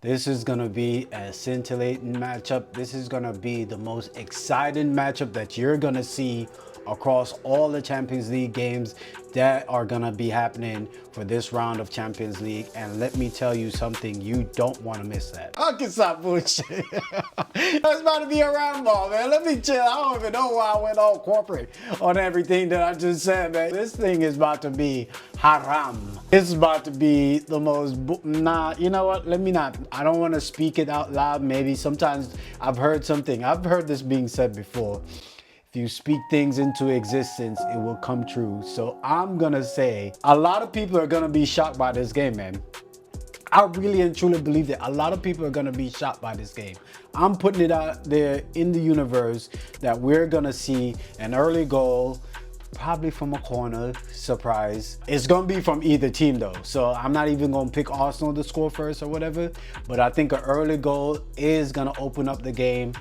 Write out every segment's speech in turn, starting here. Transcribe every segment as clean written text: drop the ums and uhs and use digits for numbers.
This is going to be a scintillating matchup. This is going to be the most exciting matchup that you're going to see across all the Champions League games that are going to be happening for this round of Champions League. And let me tell you something, you don't want to miss that. I can stop bullshit. It's about to be a round ball, man. Let me chill. I don't even know why I went all corporate on everything that I just said, man. This thing is about to be haram. It's about to be the most, you know what? Let me not. I don't want to speak it out loud. Maybe sometimes I've heard something. I've heard this being said before. If you speak things into existence, it will come true. So I'm gonna say a lot of people are gonna be shocked by this game, man. I really and truly believe that a lot of people are gonna be shocked by this game. I'm putting it out there in the universe that we're gonna see an early goal, probably from a corner, surprise. It's gonna be from either team though, so I'm not even gonna pick Arsenal to score first or whatever, but I think an early goal is gonna open up the game.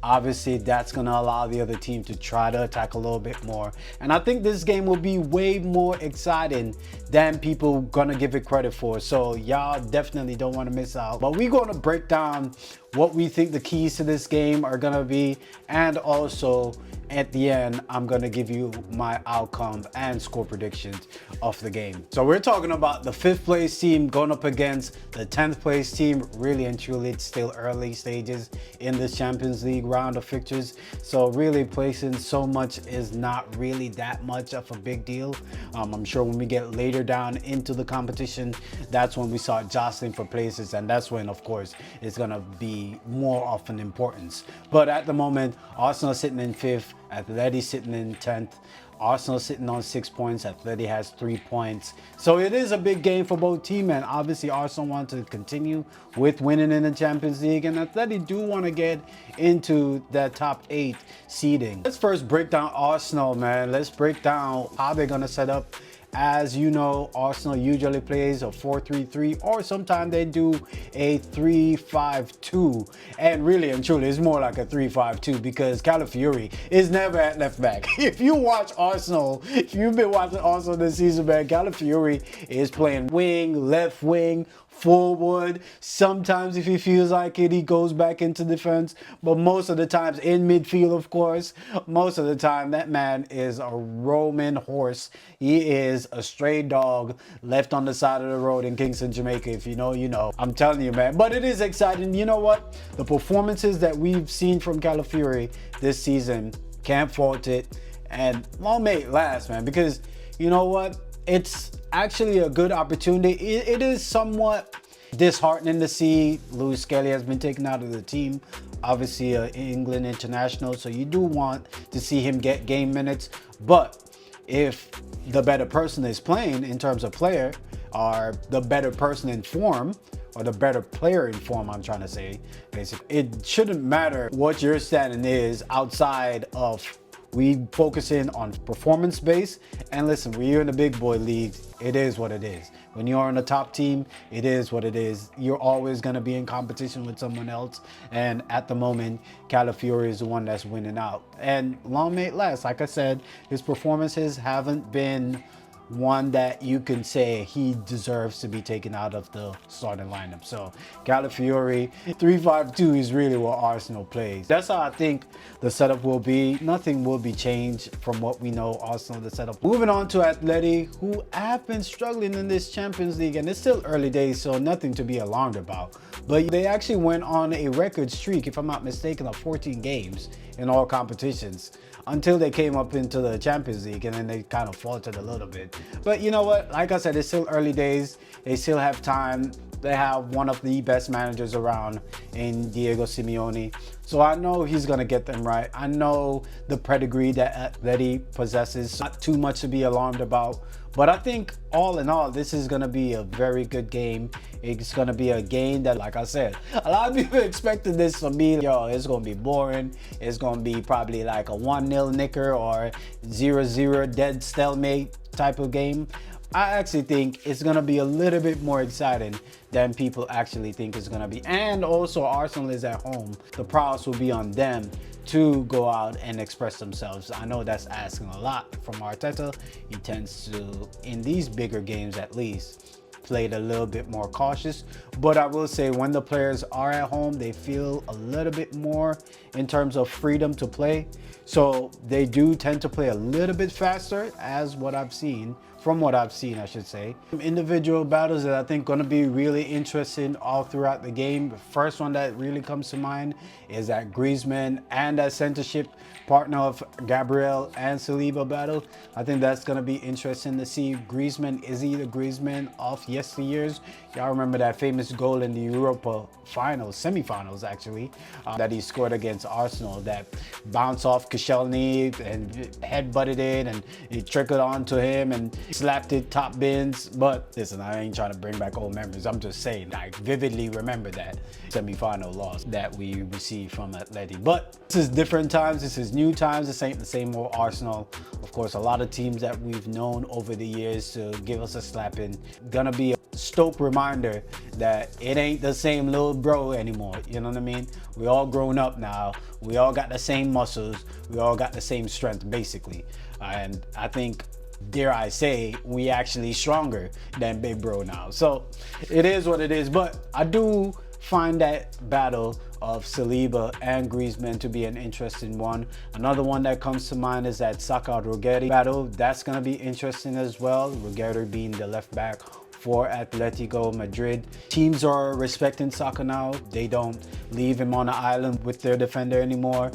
Obviously, that's going to allow the other team to try to attack a little bit more. And I think this game will be way more exciting than people going to give it credit for. So y'all definitely don't want to miss out. But we're going to break down what we think the keys to this game are going to be. And also, at the end, I'm going to give you my outcome and score predictions of the game. So we're talking about the 5th place team going up against the 10th place team. Really and truly, it's still early stages in this Champions League round of fixtures. So really placing so much is not really that much of a big deal. I'm sure when we get later down into the competition, that's when we start jostling for places. And that's when, of course, it's going to be more of an importance. But at the moment, Arsenal sitting in 5th. Atleti sitting in 10th. Arsenal sitting on 6 points. Atleti has 3 points. So it is a big game for both teams, and obviously Arsenal want to continue with winning in the Champions League, and Atleti do want to get into that top 8 seeding. Let's first break down Arsenal, man. Let's break down how they're going to set up. As you know, Arsenal usually plays a 4-3-3, or sometimes they do a 3-5-2. And really and truly, it's more like a 3-5-2 because Calafiori is never at left back. If you watch Arsenal, if you've been watching Arsenal this season, man, Calafiori is playing wing, left wing, forward. Sometimes if he feels like it, he goes back into defense, but most of the times in midfield, of course. Most of the time that man is a Roman horse. He is a stray dog left on the side of the road in Kingston, Jamaica. If you know, you know. I'm telling you, man. But it is exciting. You know what? The performances that we've seen from Calafiori this season, can't fault it. And long may it last, man, because you know what? It's actually a good opportunity. It is somewhat disheartening to see Lewis Skelly has been taken out of the team. Obviously, an England international, so you do want to see him get game minutes. But if the better person is playing in terms of player, or the better person in form, or the better player in form, I'm trying to say, basically, it shouldn't matter what your standing is outside of we focusing on performance base. And listen, when you're in the big boy leagues, it is what it is. When you're on the top team, it is what it is. You're always going to be in competition with someone else. And at the moment, Calafiori is the one that's winning out. And long may it last. Like I said, his performances haven't been one that you can say he deserves to be taken out of the starting lineup. So Calafiori, 3-5-2 is really what Arsenal plays. That's how I think the setup will be. Nothing will be changed from what we know Arsenal the setup. Moving on to Atleti, who have been struggling in this Champions League, and it's still early days, so nothing to be alarmed about. But they actually went on a record streak, if I'm not mistaken, of 14 games in all competitions, until they came up into the Champions League, and then they kind of faltered a little bit. But you know what? Like I said, it's still early days. They still have time. They have one of the best managers around in Diego Simeone. So I know he's going to get them right. I know the pedigree that Atleti possesses. Not too much to be alarmed about. But I think all in all, this is going to be a very good game. It's going to be a game that, like I said, a lot of people expected this to be, yo, it's going to be boring. It's going to be probably like a 1-0 knicker or 0-0 dead stalemate type of game. I actually think it's going to be a little bit more exciting than people actually think it's going to be. And also, Arsenal is at home. The prowess will be on them to go out and express themselves. I know that's asking a lot from Arteta. He tends to, in these bigger games at least, played a little bit more cautious. But I will say when the players are at home, they feel a little bit more in terms of freedom to play. So they do tend to play a little bit faster, as what I've seen, from what I've seen, I should say. Individual battles that I think going to be really interesting all throughout the game. The first one that really comes to mind is that Griezmann and that centership partner of Gabriel and Saliba battle. I think that's going to be interesting to see. Griezmann is he the Griezmann of yesteryears? Y'all remember that famous goal in the Europa finals, semi-finals actually, that he scored against Arsenal, that bounced off Koscielny and head butted it, and it trickled onto him and slapped it top bins. But listen, I ain't trying to bring back old memories. I'm just saying, I vividly remember that semi-final loss that we received from Atleti. But this is different times. This is new times. This ain't the same old Arsenal. Of course, a lot of teams that we've known over the years to give us a slapping. Gonna be a Stoke reminder that it ain't the same little bro anymore. You know what I mean? We all grown up now. We all got the same muscles. We all got the same strength, basically. And I think, dare I say, we actually stronger than big bro now. So it is what it is. But I do find that battle of Saliba and Griezmann to be an interesting one. Another one that comes to mind is that Saka-Ruggeri battle. That's going to be interesting as well. Ruggeri being the left back for Atletico Madrid. Teams are respecting Saka now. They don't leave him on the island with their defender anymore.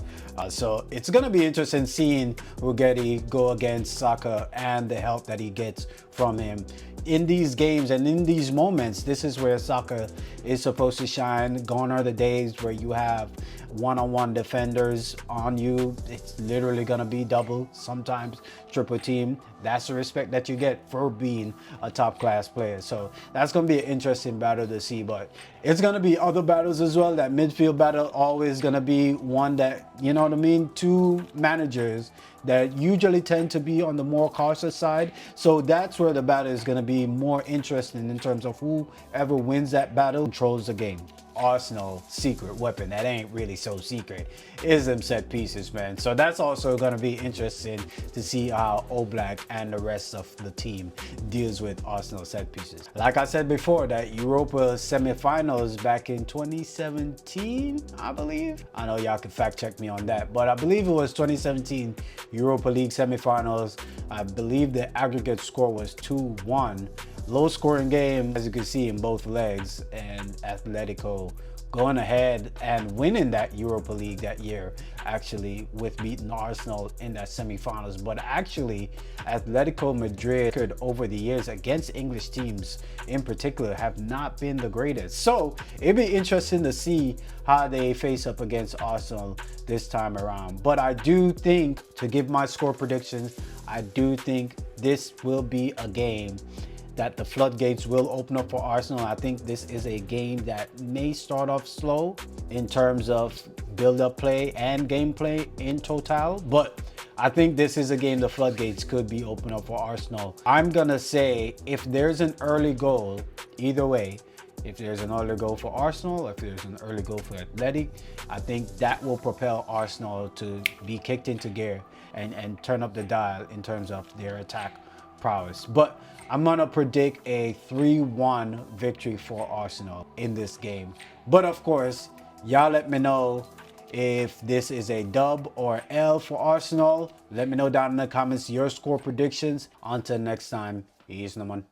So it's going to be interesting seeing Ruggeri go against Saka and the help that he gets from him. In these games and in these moments, this is where Saka is supposed to shine. Gone are the days where you have one-on-one defenders on you. It's literally gonna be double, sometimes triple team. That's the respect that you get for being a top-class player. So that's gonna be an interesting battle to see. But it's gonna be other battles as well. That midfield battle always gonna be one that, you know what I mean, two managers that usually tend to be on the more cautious side. So that's where the battle is going to be more interesting in terms of whoever wins that battle controls the game. Arsenal secret weapon that ain't really so secret is them set pieces, man. So that's also going to be interesting to see how Oblak and the rest of the team deals with Arsenal set pieces. Like I said before, that Europa semi-finals back in 2017, I believe. I know y'all can fact check me on that, but I believe it was 2017 Europa League semi-finals. I believe the aggregate score was 2-1. Low scoring game, as you can see, in both legs, and Atletico going ahead and winning that Europa League that year, actually, with beating Arsenal in that semi-finals. But actually, Atletico Madrid over the years against English teams in particular have not been the greatest. So it'd be interesting to see how they face up against Arsenal this time around. But I do think, to give my score predictions, I do think this will be a game that the floodgates will open up for Arsenal. I think this is a game that may start off slow in terms of build-up play and gameplay in total, but I think this is a game the floodgates could be open up for Arsenal. I'm gonna say if there's an early goal, either way, if there's an early goal for Arsenal, if there's an early goal for Athletic, I think that will propel Arsenal to be kicked into gear and turn up the dial in terms of their attack prowess. But I'm gonna predict a 3-1 victory for Arsenal in this game. But of course, y'all let me know if this is a dub or L for Arsenal. Let me know down in the comments your score predictions. Until next time, peace, no man.